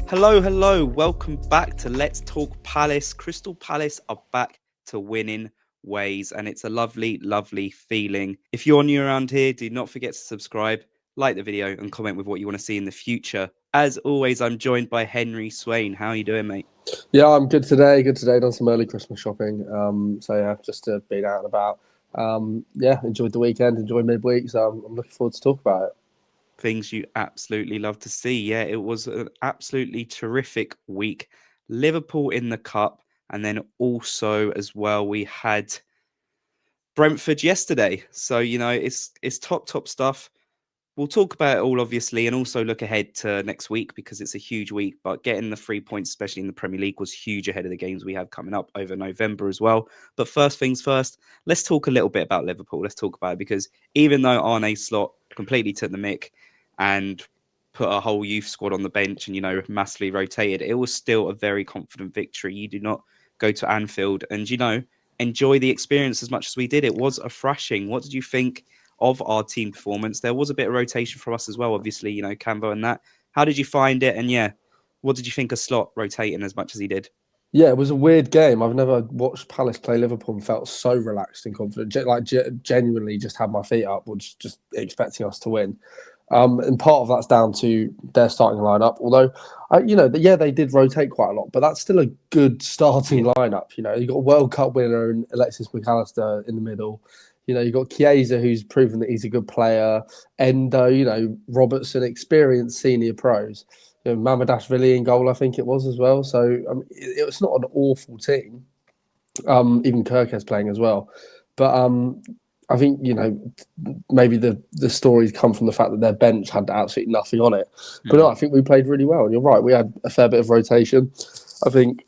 Hello. Welcome back to Let's Talk Palace. Crystal Palace are back to winning ways, and it's a lovely feeling. If you're new around here, do not forget to subscribe, like the video, and comment with what you want to see in the future. As always, I'm joined by Henry Swain. How are you doing, mate? Yeah, I'm good today. Done some early Christmas shopping. Just to be out and about. Enjoyed the weekend, enjoyed midweek. So I'm looking forward to talk about it. Things you absolutely love to see. Yeah, it was an absolutely terrific week. Liverpool in the cup, and then also as well we had Brentford yesterday. So it's top stuff. We'll talk about it all, obviously, and also look ahead to next week because it's a huge week. But getting the 3 points, especially in the Premier League, was huge ahead of the games we have coming up over November as well. But first things first, let's talk a little bit about Liverpool. Let's talk about it because even though Arne Slot completely took the mick and put a whole youth squad on the bench and, massively rotated, it was still a very confident victory. You do not go to Anfield and, enjoy the experience as much as we did. It was a thrashing. What did you think of our team performance? There was a bit of rotation from us as well, obviously, Cambo and that. How did you find it? And what did you think of Slot rotating as much as he did? Yeah, it was a weird game. I've never watched Palace play Liverpool and felt so relaxed and confident. Genuinely, just had my feet up, was just expecting us to win. And part of that's down to their starting lineup. Although, they did rotate quite a lot, but that's still a good starting lineup. You got a World Cup winner and Alexis McAllister in the middle. You've got Chiesa, who's proven that he's a good player. Endo, Robertson, experienced senior pros. Mamadashvili in goal, I think it was as well. So it was not an awful team. Even Kirkes playing as well. But I think maybe the stories come from the fact that their bench had absolutely nothing on it. But no, I think we played really well. And you're right, we had a fair bit of rotation. I think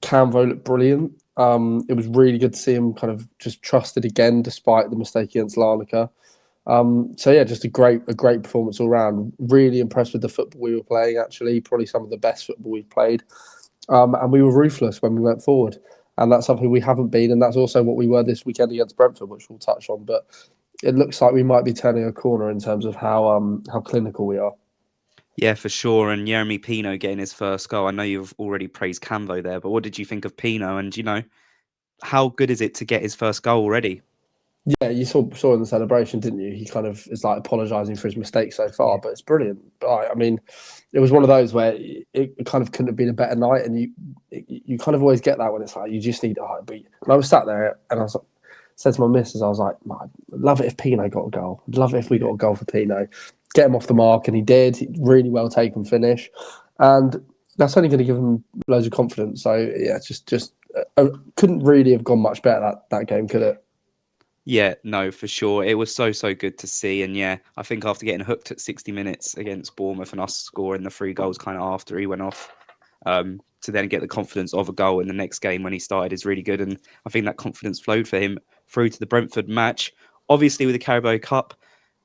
Camvo looked brilliant. It was really good to see him kind of just trusted again, despite the mistake against Larnaca. Just a great performance all round. Really impressed with the football we were playing. Actually, probably some of the best football we've played. And we were ruthless when we went forward, and that's something we haven't been. And that's also what we were this weekend against Brentford, which we'll touch on. But it looks like we might be turning a corner in terms of how clinical we are. Yeah, for sure. And Jeremy Pino getting his first goal. I know you've already praised Camvo there, but what did you think of Pino? And how good is it to get his first goal already? Yeah, you saw in the celebration, didn't you? He kind of is like apologising for his mistakes so far, but it's brilliant. But I mean, it was one of those where it kind of couldn't have been a better night, and you kind of always get that when it's like you just need a high beat. And I was sat there and said to my missus, I was like, I'd love it if Pino got a goal. I'd love it if we got a goal for Pino. Get him off the mark, and he did. Really well taken finish, and that's only going to give him loads of confidence. So yeah, just couldn't really have gone much better that game, could it? Yeah, no, for sure. It was so good to see. And I think after getting hooked at 60 minutes against Bournemouth and us scoring the 3 goals kind of after he went off, to then get the confidence of a goal in the next game when he started is really good. And I think that confidence flowed for him through to the Brentford match. Obviously, with the Carabao Cup,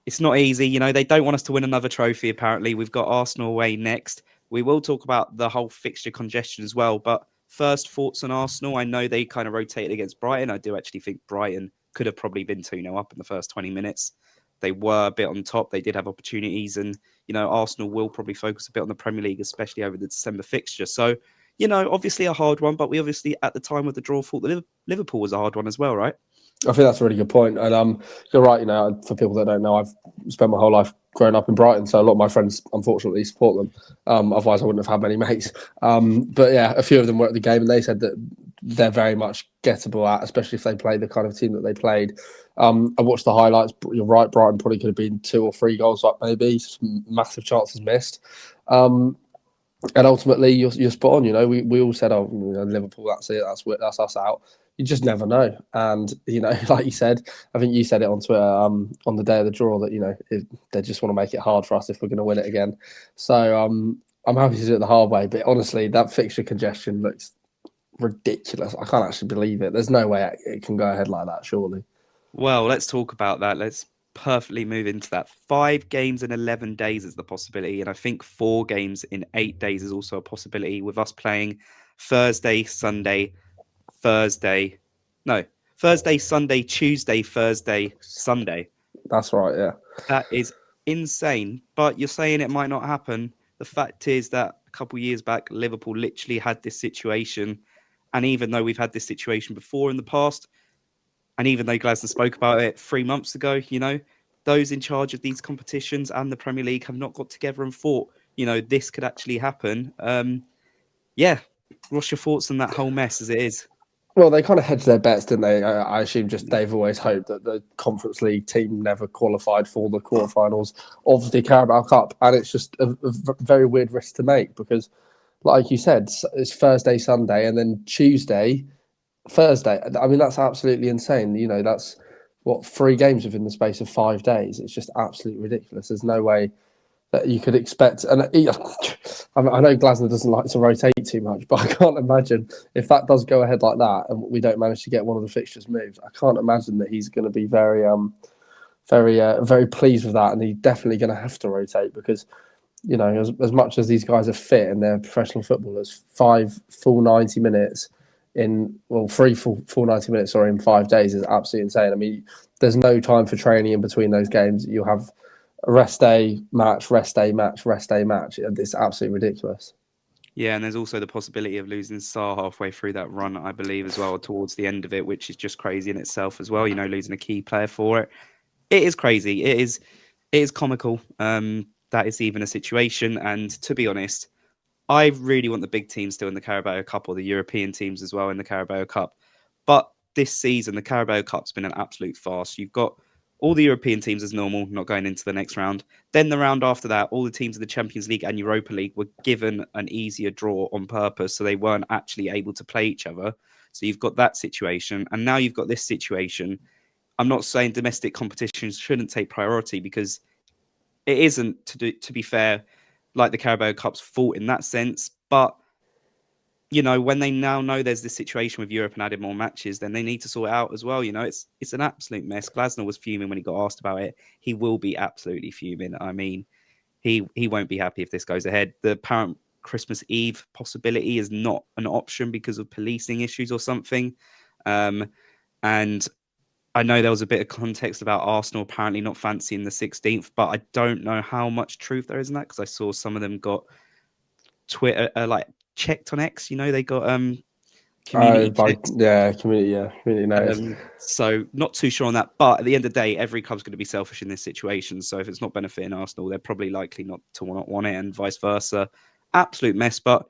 it's not easy. They don't want us to win another trophy, apparently. We've got Arsenal away next. We will talk about the whole fixture congestion as well. But first, thoughts on Arsenal. I know they kind of rotated against Brighton. I do actually think Brighton could have probably been 2-0 up in the first 20 minutes. They were a bit on top. They did have opportunities. And, Arsenal will probably focus a bit on the Premier League, especially over the December fixture. So, obviously a hard one. But we obviously, at the time of the draw, thought that Liverpool was a hard one as well, right? I think that's a really good point. And you're right, for people that don't know, I've spent my whole life growing up in Brighton, so a lot of my friends, unfortunately, support them. Otherwise, I wouldn't have had many mates. But yeah, a few of them were at the game, and they said that they're very much gettable at, especially if they play the kind of team that they played. I watched the highlights. You're right, Brighton probably could have been 2 or 3 goals up, maybe. Some massive chances missed. And ultimately, you're spot on. We all said, "Oh, Liverpool, that's it, that's us out." You just never know, and like you said, I think you said it on Twitter on the day of the draw that they just want to make it hard for us if we're going to win it again. So I'm happy to do it the hard way, but honestly, that fixture congestion looks ridiculous. I can't actually believe it. There's no way it can go ahead like that, surely. Well, let's talk about that. Let's perfectly move into that. 5 games in 11 days is the possibility. And I think 4 games in 8 days is also a possibility with us playing Thursday, Sunday, Thursday. No, Thursday, Sunday, Tuesday, Thursday, Sunday. That's right, yeah. That is insane. But you're saying it might not happen. The fact is that couple of years back, Liverpool literally had this situation. And even though we've had this situation before in the past, and even though Glasner spoke about it 3 months ago, those in charge of these competitions and the Premier League have not got together and thought, this could actually happen. Yeah. What's your thoughts on that whole mess as it is? Well, they kind of hedged their bets, didn't they? I assume just they've always hoped that the Conference League team never qualified for the quarterfinals of the Carabao Cup. And it's just a very weird risk to make because, like you said, it's Thursday, Sunday, and then Tuesday, Thursday. I mean, that's absolutely insane. That's what, 3 games within the space of 5 days. It's just absolutely ridiculous. There's no way that you could expect. And I know Glasner doesn't like to rotate too much, but I can't imagine if that does go ahead like that and we don't manage to get one of the fixtures moved. I can't imagine that he's going to be very pleased with that, and he's definitely going to have to rotate because as much as these guys are fit and they're professional footballers, 5 full 90 minutes three full 90 minutes in 5 days is absolutely insane. I mean, there's no time for training in between those games. You'll have a rest day, match, rest day, match, rest day, match. It's absolutely ridiculous. Yeah, and there's also the possibility of losing Sarr halfway through that run, I believe, as well, towards the end of it, which is just crazy in itself as well. Losing a key player for it. It is crazy. It is comical. That is even a situation. And to be honest, I really want the big teams still in the Carabao Cup, or the European teams as well in the Carabao Cup. But this season, the Carabao Cup's been an absolute farce. You've got all the European teams as normal, not going into the next round. Then the round after that, all the teams in the Champions League and Europa League were given an easier draw on purpose, so they weren't actually able to play each other. So you've got that situation, and now you've got this situation. I'm not saying domestic competitions shouldn't take priority, because it isn't, to be fair, like the Carabao Cup's fault in that sense. But when they now know there's this situation with Europe and added more matches, then they need to sort it out as well. It's an absolute mess. Glasner was fuming when he got asked about it. He will be absolutely fuming. I mean, he won't be happy if this goes ahead. The apparent Christmas Eve possibility is not an option because of policing issues or something. And I know there was a bit of context about Arsenal apparently not fancying the 16th, but I don't know how much truth there is in that, because I saw some of them got Twitter checked on X. They got community checks. Community knows. So not too sure on that, but at the end of the day, every club's going to be selfish in this situation. So if it's not benefiting Arsenal, they're probably likely not want it, and vice versa. Absolute mess, but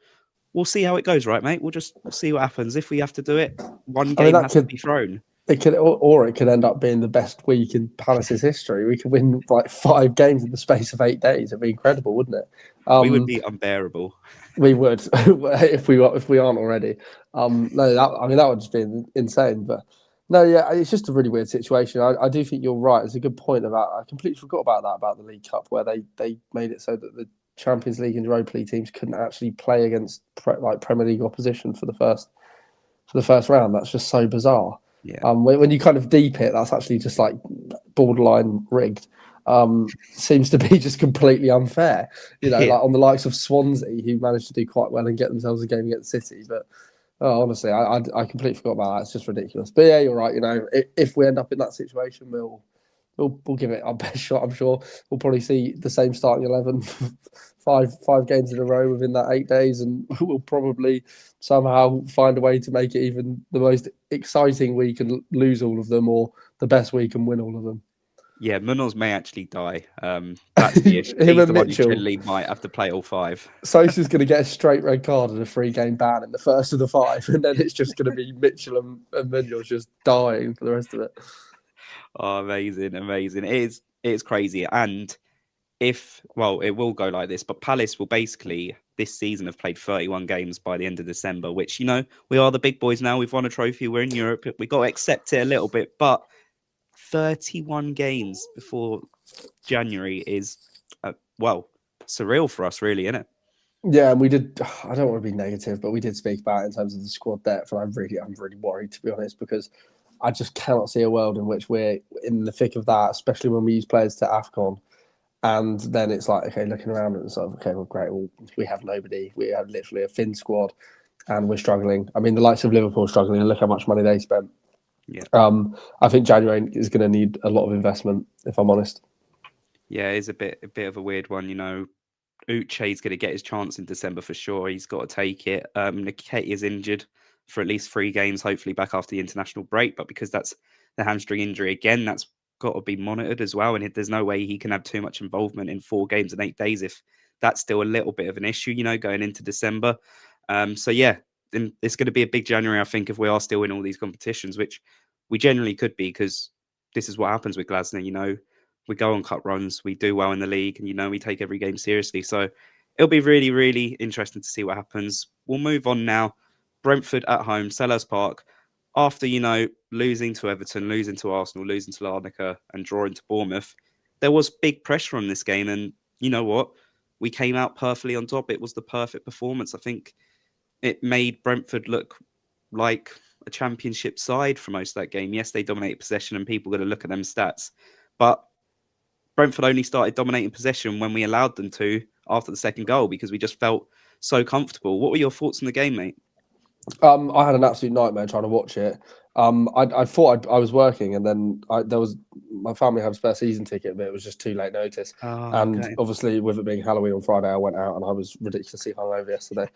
we'll see how it goes, right, mate? We'll see what happens. If we have to do it, one game has to be thrown. It could, or it could end up being the best week in Palace's history. We could win 5 games in the space of 8 days. It'd be incredible, wouldn't it? We would be unbearable. We would if we aren't already. No, that would just be insane. But no, yeah, it's just a really weird situation. I do think you're right. It's a good point I completely forgot about the League Cup, where they made it so that the Champions League and Europa League teams couldn't actually play against Premier League opposition for the first round. That's just so bizarre. Yeah. When you kind of deep it, that's actually just borderline rigged. Seems to be just completely unfair. Like on the likes of Swansea, who managed to do quite well and get themselves a game against City. But honestly, I completely forgot about that. It's just ridiculous. But yeah, you're right. If we end up in that situation, we'll give it our best shot. I'm sure we'll probably see the same starting 11 five games in a row within that 8 days, and we'll probably somehow find a way to make it even the most exciting week and lose all of them, or the best week and win all of them. Yeah, Munoz may actually die. That's the issue. Him He's and the one who Mitchell generally might have to play all 5. Sosa's going to get a straight red card and a 3-game ban in the first of the 5, and then it's just going to be Mitchell and Munoz just dying for the rest of it. Oh, amazing. It's crazy. And it will go like this, but Palace will basically this season have played 31 games by the end of December, which, we are the big boys now. We've won a trophy. We're in Europe. We got to accept it a little bit, but 31 games before January is, surreal for us, really, isn't it? Yeah, and we did. I don't want to be negative, but we did speak about it in terms of the squad depth, and I'm really worried, to be honest, because I just cannot see a world in which we're in the thick of that, especially when we use players to AFCON. And then it's like, okay, looking around and sort of, okay, well, great. Well, we have nobody. We have literally a thin squad, and we're struggling. I mean, the likes of Liverpool struggling, and look how much money they spent. Yeah. I think January is going to need a lot of investment, if I'm honest. Yeah, it's a bit of a weird one. Uche's going to get his chance in December for sure. He's got to take it. Nketiah is injured for at least 3 games, hopefully back after the international break. But because that's the hamstring injury again, that's got to be monitored as well. And there's no way he can have too much involvement in 4 games in 8 days if that's still a little bit of an issue, going into December. So yeah, it's going to be a big January, I think, if we are still in all these competitions, which we generally could be, because this is what happens with Glasner. We go on cut runs, we do well in the league, and we take every game seriously. So it'll be really, really interesting to see what happens. We'll move on now. Brentford at home, Selhurst Park. After losing to Everton, losing to Arsenal, losing to Larnaca, and drawing to Bournemouth, there was big pressure on this game, and you know what? We came out perfectly on top. It was the perfect performance. I think it made Brentford look like a championship side for most of that game. Yes, they dominated possession, and people are going to look at them stats, but Brentford only started dominating possession when we allowed them to after the second goal, because we just felt so comfortable. What were your thoughts on the game, mate? I had an absolute nightmare trying to watch it. I thought I was working, and then my family had a spare season ticket, but it was just too late notice. Oh, And okay. obviously, with it being Halloween on Friday, I went out and I was ridiculously hungover yesterday.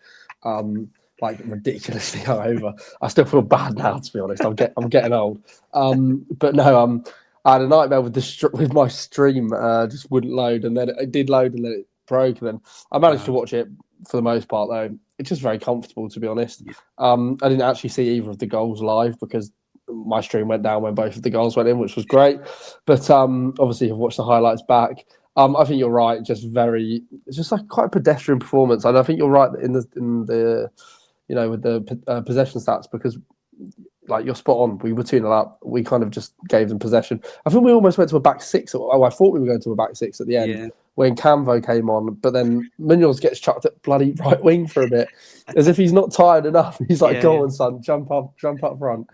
Like ridiculously hungover. I still feel bad now, to be honest. I'm getting old. But no, I had a nightmare with my stream. Just wouldn't load, and then it did load, and then it broke. And then I managed to watch it for the most part, though. It's just very comfortable, to be honest. Yeah. I didn't actually see either of the goals live because my stream went down when both of the goals went in, which was great. But obviously, I've watched the highlights back. I think you're right. It's just like quite a pedestrian performance, and I think you're right in the with the possession stats, because like you're spot on. We were 2-0 up. We kind of just gave them possession. I think we almost went to a back six. I thought we were going to a back six at the end when Camvo came on, but then Munoz gets chucked at bloody right wing for a bit, as if he's not tired enough. He's like, "Go on, son, jump up front."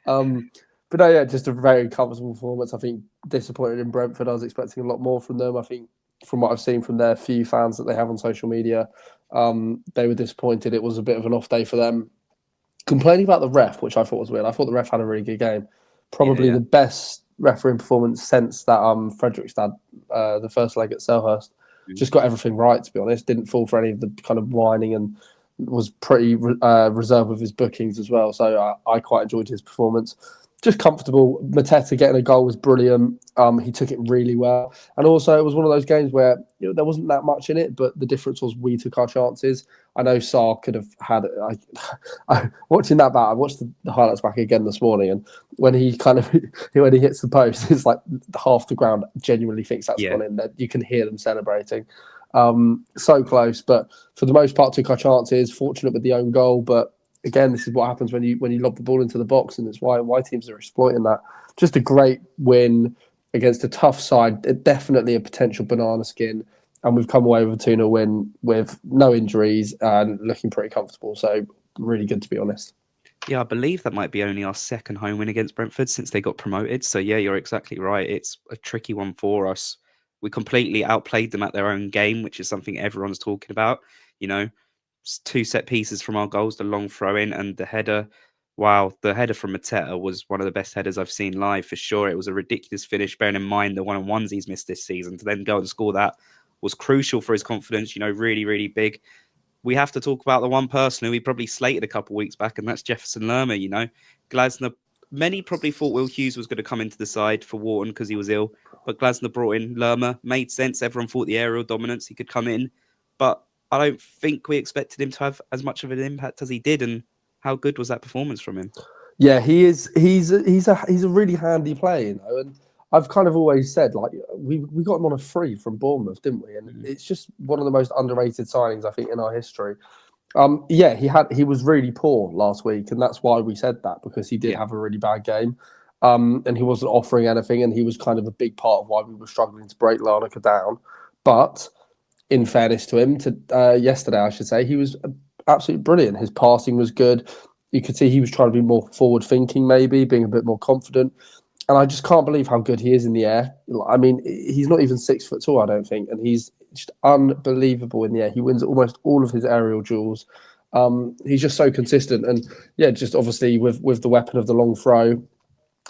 But no, yeah, just a very comfortable performance. I think disappointed in Brentford. I was expecting a lot more from them. I think from what I've seen from their few fans that they have on social media, they were disappointed. It was a bit of an off day for them. Complaining about the ref, which I thought was weird. I thought the ref had a really good game. Probably the best refereeing performance since that Fredrikstad, the first leg at Selhurst. Just got everything right, to be honest. Didn't fall for any of the kind of whining, and was pretty reserved with his bookings as well. So I quite enjoyed his performance. Just comfortable. Mateta getting a goal was brilliant. He took it really well. And also, it was one of those games where there wasn't that much in it, but the difference was we took our chances. I know Sarr could have had it. Watching that back, I watched the highlights back again this morning, and when he when he hits the post, it's like half the ground genuinely thinks that's gone in. That you can hear them celebrating. So close, but for the most part, took our chances. Fortunate with the own goal, but again, this is what happens when you lob the ball into the box, and it's why teams are exploiting that. Just a great win against a tough side. Definitely a potential banana skin. And we've come away with a 2-0 win with no injuries and looking pretty comfortable. So really good, to be honest. Yeah, I believe that might be only our second home win against Brentford since they got promoted. So yeah, you're exactly right. It's a tricky one for us. We completely outplayed them at their own game, which is something everyone's talking about. 2 set pieces from our goals, the long throw in and the header. Wow, the header from Mateta was one of the best headers I've seen live for sure. It was a ridiculous finish, bearing in mind the one-on-ones he's missed this season. To then go and score that was crucial for his confidence, really, really big. We have to talk about the one person who we probably slated a couple of weeks back, and that's Jefferson Lerma. Glasner, many probably thought Will Hughes was going to come into the side for Wharton because he was ill, but Glasner brought in Lerma. Made sense. Everyone thought the aerial dominance, he could come in, but I don't think we expected him to have as much of an impact as he did. And how good was that performance from him? Yeah, he is. He's a really handy player, And I've kind of always said, like, we got him on a free from Bournemouth, didn't we? And it's just one of the most underrated signings, I think, in our history. He was really poor last week, and that's why we said that, because he did have a really bad game. And he wasn't offering anything, and he was kind of a big part of why we were struggling to break Larnaca down. But in fairness to him, yesterday, I should say, he was absolutely brilliant. His passing was good. You could see he was trying to be more forward thinking, maybe being a bit more confident. And I just can't believe how good he is in the air. I mean, he's not even 6 foot tall, I don't think. And he's just unbelievable in the air. He wins almost all of his aerial duels. He's just so consistent. And yeah, just obviously with the weapon of the long throw,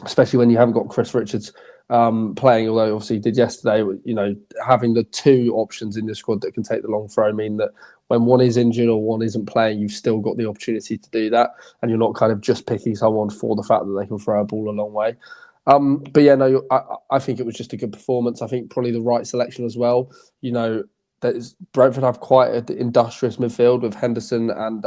especially when you haven't got Chris Richards playing, although obviously he did yesterday. Having the two options in the squad that can take the long throw mean that when one is injured or one isn't playing, you've still got the opportunity to do that, and you're not kind of just picking someone for the fact that they can throw a ball a long way. But yeah, no, I think it was just a good performance. I think probably the right selection as well. Brentford have quite an industrious midfield with Henderson and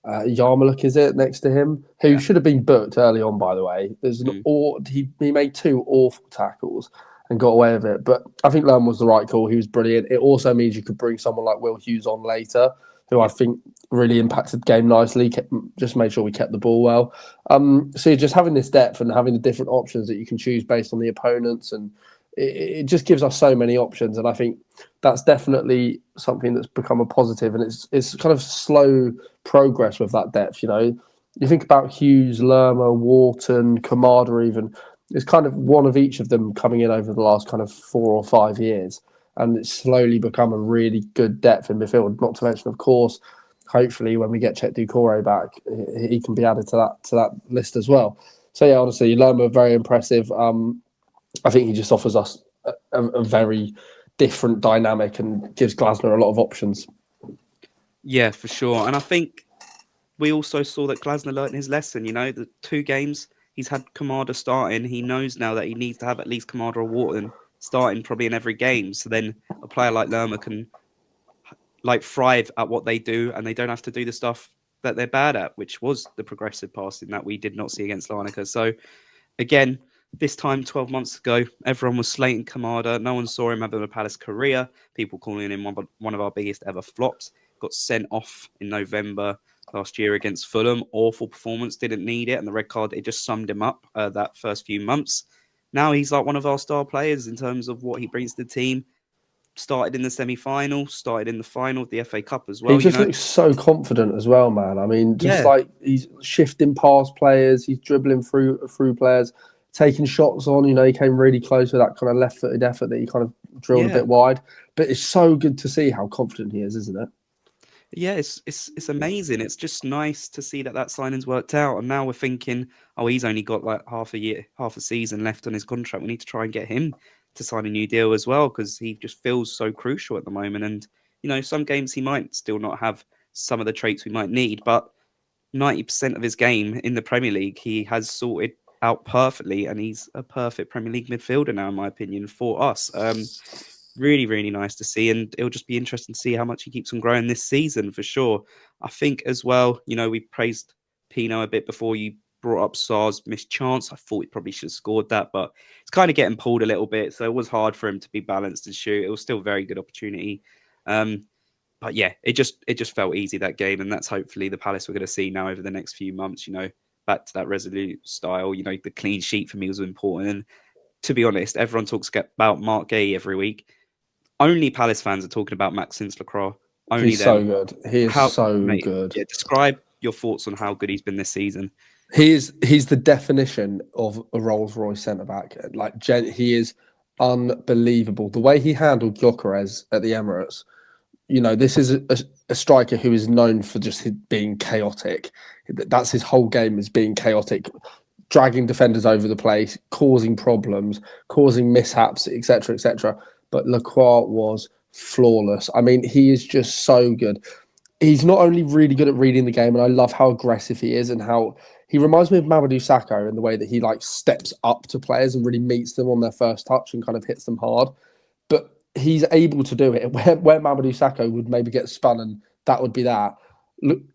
Yarmulke, is it, next to him, who Yeah. should have been booked early on, by the way. Mm. He made two awful tackles and got away with it. But I think Lerman was the right call. He was brilliant. It also means you could bring someone like Will Hughes on later, who I Yeah. think really impacted the game nicely, just made sure we kept the ball well. So you're just having this depth and having the different options that you can choose based on the opponents, and it just gives us so many options. And I think that's definitely something that's become a positive, and it's kind of slow progress with that depth. You think about Hughes, Lerma, Wharton, Kamada, even. It's kind of one of each of them coming in over the last kind of 4 or 5 years, and it's slowly become a really good depth in midfield. Not to mention, of course, hopefully when we get Chet Doucouré back, he can be added to that list as well. So yeah, honestly, Lerma very impressive. I think he just offers us a very different dynamic and gives Glasner a lot of options. Yeah, for sure. And I think we also saw that Glasner learned his lesson. The 2 games he's had Kamada starting, he knows now that he needs to have at least Kamada or Wharton starting probably in every game. So then a player like Lerma can thrive at what they do, and they don't have to do the stuff that they're bad at, which was the progressive passing that we did not see against Larnaca. So again, this time 12 months ago, everyone was slating Kamada. No one saw him having a Palace career. People calling him one of our biggest ever flops. Got sent off in November last year against Fulham. Awful performance, didn't need it. And the red card, it just summed him up that first few months. Now he's like one of our star players in terms of what he brings to the team. Started in the semi-final, started in the final of the FA Cup as He well. just looks so confident as well, man. I mean, just Yeah, like he's shifting past players, he's dribbling through players, taking shots on. He came really close with that kind of left-footed effort that he kind of drilled a yeah. bit wide. But it's so good to see how confident he is, isn't it? Yeah, it's amazing. It's just nice to see that signing's worked out. And now we're thinking, oh, he's only got like half a year, half a season left on his contract. We need to try and get him to sign a new deal as well because he just feels so crucial at the moment. And some games he might still not have some of the traits we might need, but 90% of his game in the Premier League he has sorted out perfectly, and he's a perfect Premier League midfielder now, in my opinion, for us. Really, really nice to see. And it'll just be interesting to see how much he keeps on growing this season for sure. I think as well, we praised Pino a bit before you brought up Sar's missed chance. I thought he probably should have scored that, but it's kind of getting pulled a little bit. So it was hard for him to be balanced and shoot. It was still a very good opportunity. But yeah, it just felt easy that game. And that's hopefully the Palace we're going to see now over the next few months, back to that resolute style. The clean sheet for me was important. And to be honest, everyone talks about Mark Gay every week. Only Palace fans are talking about Maxence Lacroix. Only He's them. so good. He is How, so mate? good. Yeah, describe your thoughts on how good he's been this season. He's the definition of a Rolls Royce centre back. He is unbelievable. The way he handled Gyökeres at the Emirates. This is a striker who is known for just being chaotic. That's his whole game, is being chaotic, dragging defenders over the place, causing problems, causing mishaps, etc., etc. But Lacroix was flawless. I mean, he is just so good. He's not only really good at reading the game, and I love how aggressive he is and how he reminds me of Mamadou Sakho in the way that he steps up to players and really meets them on their first touch and kind of hits them hard. But he's able to do it where Mamadou Sakho would maybe get spun, and that would be that.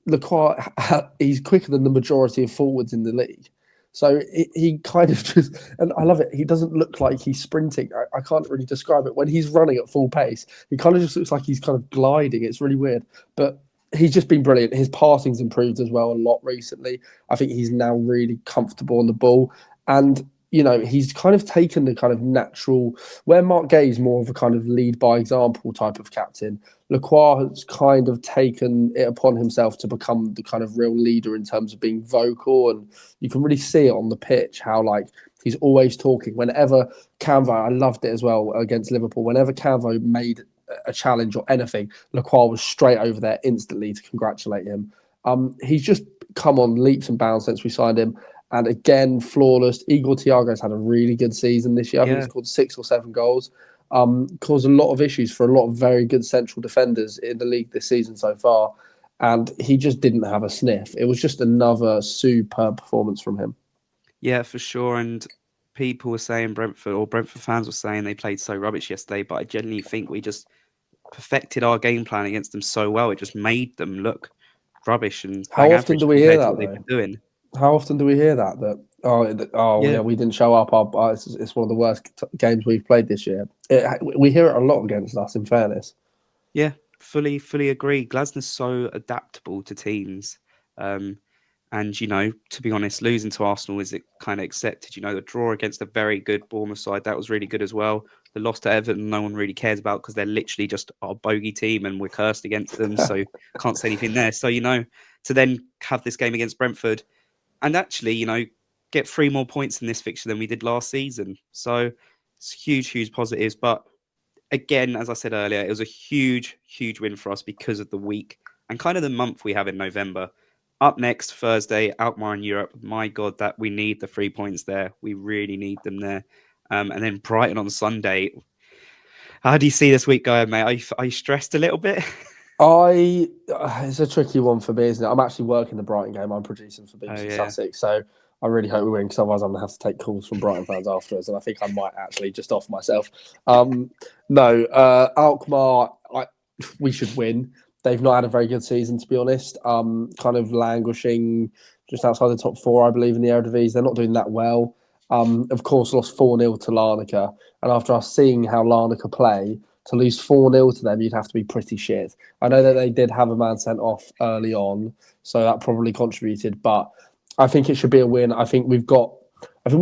Lacroix, he's quicker than the majority of forwards in the league. So he kind of just, and I love it. He doesn't look like he's sprinting. I can't really describe it. When he's running at full pace, he kind of just looks like he's kind of gliding. It's really weird. But he's just been brilliant. His passing's improved as well a lot recently. I think he's now really comfortable on the ball. And he's kind of taken the kind of natural, where Mark Gay is more of a kind of lead by example type of captain. Lacroix has kind of taken it upon himself to become the kind of real leader in terms of being vocal, and you can really see it on the pitch how he's always talking. Whenever Canvo, I loved it as well against Liverpool. Whenever Canvo made a challenge or anything, Lacroix was straight over there instantly to congratulate him. He's just come on leaps and bounds since we signed him. And again, flawless. Igor Thiago's had a really good season this year. I think he's Yeah. scored 6 or 7 goals. Caused a lot of issues for a lot of very good central defenders in the league this season so far. And he just didn't have a sniff. It was just another superb performance from him. Yeah, for sure. And people were saying Brentford, or Brentford fans were saying they played so rubbish yesterday, but I genuinely think we just perfected our game plan against them so well. It just made them look rubbish and How bang often average do we hear compared to that what they've though? been doing. How often do we hear oh Yeah, yeah, we didn't show up. It's one of the worst games we've played this year. We hear it a lot against us. In fairness, yeah, fully agree. Glasnow's so adaptable to teams. Um, and, to be honest, losing to Arsenal is kind of accepted. The draw against a very good Bournemouth side, that was really good as well. The loss to Everton, no one really cares about because they're literally just our bogey team and we're cursed against them. So can't say anything there. So, to then have this game against Brentford and actually, get 3 more points in this fixture than we did last season. So it's huge positives. But again, as I said earlier, it was a huge win for us because of the week and kind of the month we have in November. Up next, Thursday, Alkmaar in Europe. My God, that we need the 3 points there. We really need them there. And then Brighton on Sunday. How do you see this week going, mate? Are you stressed a little bit? it's a tricky one for me, isn't it? I'm actually working the Brighton game. I'm producing for Oh, BBC yeah. Sussex, so I really hope we win because otherwise I'm gonna have to take calls from Brighton fans afterwards, and I think I might actually just off myself. No, Alkmaar, we should win. They've not had a very good season, to be honest. Kind of languishing just outside the top four, I believe, in the Eredivisie. They're not doing that well. Of course, lost 4-0 to Larnaca, and after us seeing how Larnaca play, to lose 4-0 to them, you'd have to be pretty shit. I know that they did have a man sent off early on, so that probably contributed, but I think it should be a win. I think we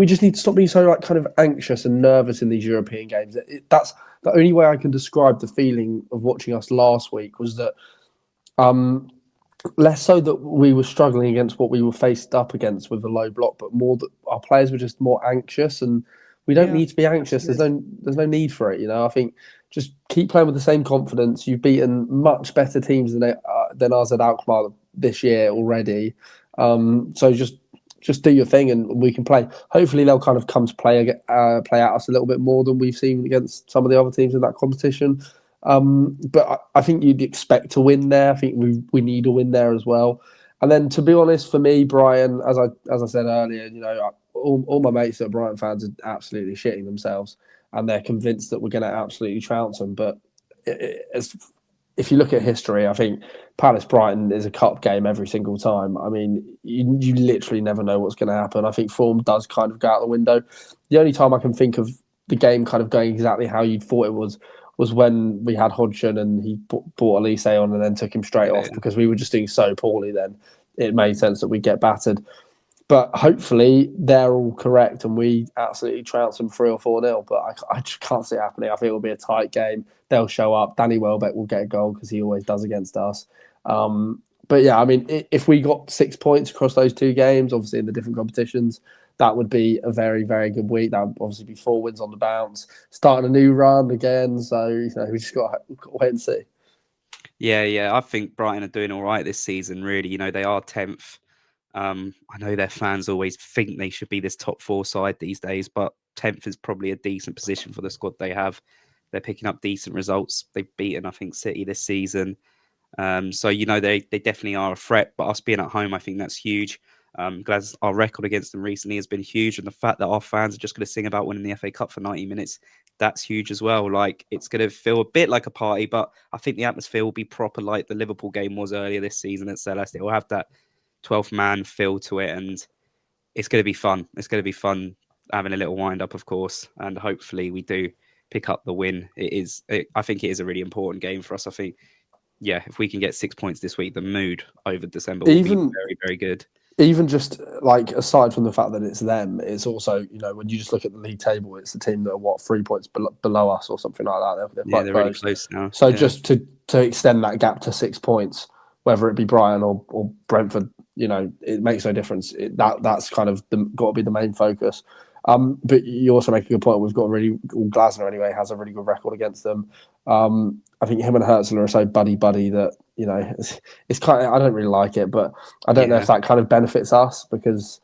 just need to stop being so kind of anxious and nervous in these European games. That's the only way I can describe the feeling of watching us last week was that less so that we were struggling against what we were faced up against with the low block, but more that our players were just more anxious, and we don't Yeah, need to be anxious. absolutely. There's no need for it. I think just keep playing with the same confidence. You've beaten much better teams than us at Alkmaar this year already. So just do your thing, and we can play. Hopefully, they'll kind of come to play at us a little bit more than we've seen against some of the other teams in that competition. But I think you'd expect to win there. I think we need a win there as well. And then, to be honest, for me, Brian, as I said earlier, all my mates that are Brighton fans are absolutely shitting themselves, and they're convinced that we're going to absolutely trounce them. But if you look at history, I think Palace Brighton is a cup game every single time. I mean, you literally never know what's going to happen. I think form does kind of go out the window. The only time I can think of the game kind of going exactly how you'd thought it was when we had Hodgson and he brought Elise on and then took him straight Yeah, off because we were just doing so poorly then. It made sense that we get battered. But hopefully they're all correct and we absolutely trounce them 3 or 4-0. But I just can't see it happening. I think it'll be a tight game. They'll show up. Danny Welbeck will get a goal because he always does against us. But yeah, I mean, if we got 6 points across those two games, obviously in the different competitions, that would be a very, very good week. That would obviously be 4 wins on the bounce, starting a new run again. So we just got to wait and see. yeah. I think Brighton are doing all right this season. Really, they are 10th. I know their fans always think they should be this top four side these days, but 10th is probably a decent position for the squad they have. They're picking up decent results. They've beaten, I think, City this season. So they definitely are a threat. But us being at home, I think that's huge. Glad our record against them recently has been huge, and the fact that our fans are just going to sing about winning the FA Cup for 90 minutes, that's huge as well. Like it's going to feel a bit like a party, but I think the atmosphere will be proper like the Liverpool game was earlier this season at Celeste. It will have that 12th man feel to it, and it's going to be fun. It's going to be fun having a little wind up, of course, and hopefully we do pick up the win. I think it is a really important game for us. I think, yeah, if we can get 6 points this week, the mood over December will be Even very good. even just like aside from the fact that it's them, it's also when you just look at the league table, it's the team that are 3 points below us or something like that. They're Yeah, quite they're really close. close now. So Yeah, just to extend that gap to 6 points, whether it be Brighton or Brentford, it makes no difference. That's kind of got to be the main focus. But you also make a good point. We've got Glasner anyway has a really good record against them. I think him and Herzl are so buddy that it's kind of, I don't really like it, but I don't know if yeah, that kind of benefits us because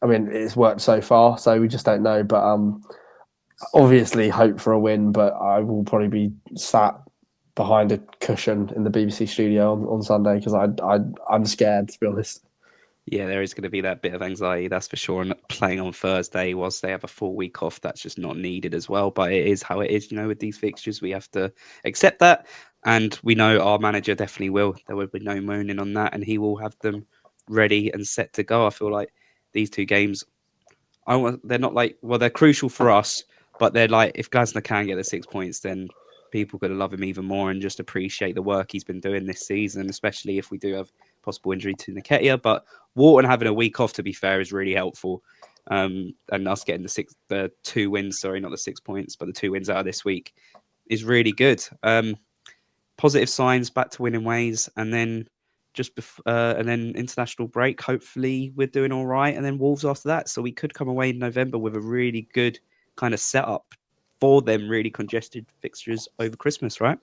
I mean, it's worked so far, so we just don't know. But obviously, hope for a win. But I will probably be sat behind a cushion in the BBC studio on Sunday because I'm scared, to be honest. Yeah, there is going to be that bit of anxiety, that's for sure. And playing on Thursday, whilst they have a full week off, that's just not needed as well. But it is how it is, with these fixtures. We have to accept that. And we know our manager definitely will. There will be no moaning on that. And he will have them ready and set to go. I feel like these two games, they're not like, well, they're crucial for us, but they're like, if Glasner can get the 6 points, then people are going to love him even more and just appreciate the work he's been doing this season, especially if we do have possible injury to Nketiah. But Wharton having a week off, to be fair, is really helpful. And us getting the 2 wins, sorry, not the 6 points, but the 2 wins out of this week is really good. Positive signs, back to winning ways, and then and then international break. Hopefully, we're doing all right, and then Wolves after that. So we could come away in November with a really good kind of setup for them. Really congested fixtures over Christmas, right?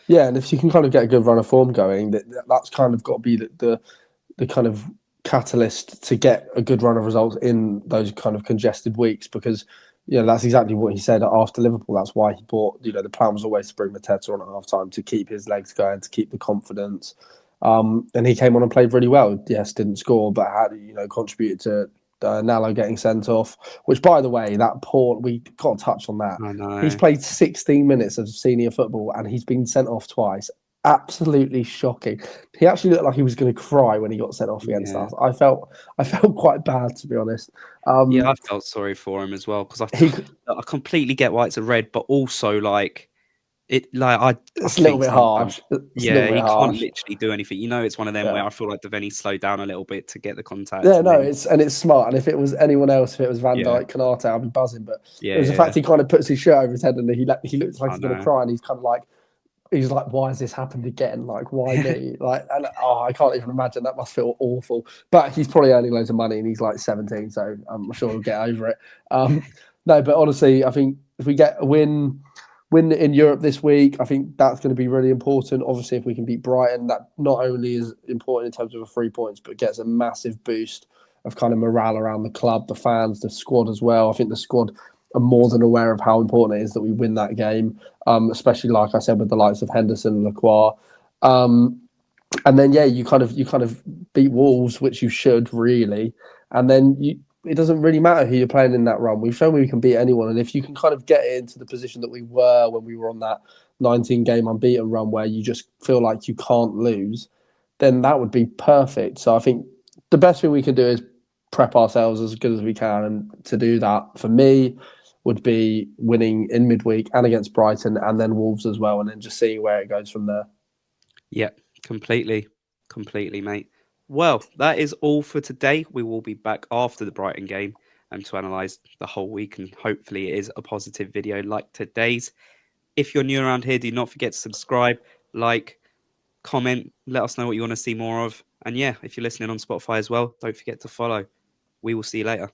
Yeah, and if you can kind of get a good run of form going, that's kind of got to be the kind of catalyst to get a good run of results in those kind of congested weeks because that's exactly what he said after Liverpool. That's why he bought. The plan was always to bring Mateta on at half time to keep his legs going, to keep the confidence. And he came on and played really well. Yes, didn't score, but had contributed to Nallo getting sent off. Which, by the way, we got to touch on that. I He's know. played 16 minutes of senior football and he's been sent off twice. Absolutely shocking. He actually looked like he was going to cry when he got sent off against Yeah. us. I felt quite bad, to be honest. Yeah, I felt sorry for him as well because He I completely get why it's a red, but also like I It's a little think bit sometimes, harsh. It's a little yeah, bit he can't harsh. literally do anything. It's one of them where Yeah. I feel like Devaney slowed down a little bit to get the contact, Yeah, and no, then it's smart. And if it was anyone else, if it was Van yeah, Dijk, Canate, I'd be buzzing. But it yeah, was the yeah, fact he kind of puts his shirt over his head and he looks like I he's going to know. cry, and he's like, why has this happened again? Like, why me? I can't even imagine. That must feel awful. But he's probably earning loads of money, and he's like 17, so I'm sure he'll get over it. No, but honestly, I think if we get a win in Europe this week, I think that's going to be really important. Obviously, if we can beat Brighton, that not only is important in terms of the 3 points, but gets a massive boost of kind of morale around the club, the fans, the squad as well. I think the squad are more than aware of how important it is that we win that game, especially like I said with the likes of Henderson and Lacroix. And then you kind of beat Wolves, which you should really, and then it doesn't really matter who you're playing in that run. We've shown we can beat anyone, and if you can kind of get into the position that we were when we were on that 19 game unbeaten run, where you just feel like you can't lose, then that would be perfect. So I think the best thing we can do is prep ourselves as good as we can, and to do that for me would be winning in midweek and against Brighton, and then Wolves as well, and then just seeing where it goes from there. Yeah, completely, completely, mate. Well, that is all for today. We will be back after the Brighton game to analyze the whole week, and hopefully, it is a positive video like today's. If you're new around here, do not forget to subscribe, like, comment, let us know what you want to see more of. And yeah, if you're listening on Spotify as well, don't forget to follow. We will see you later.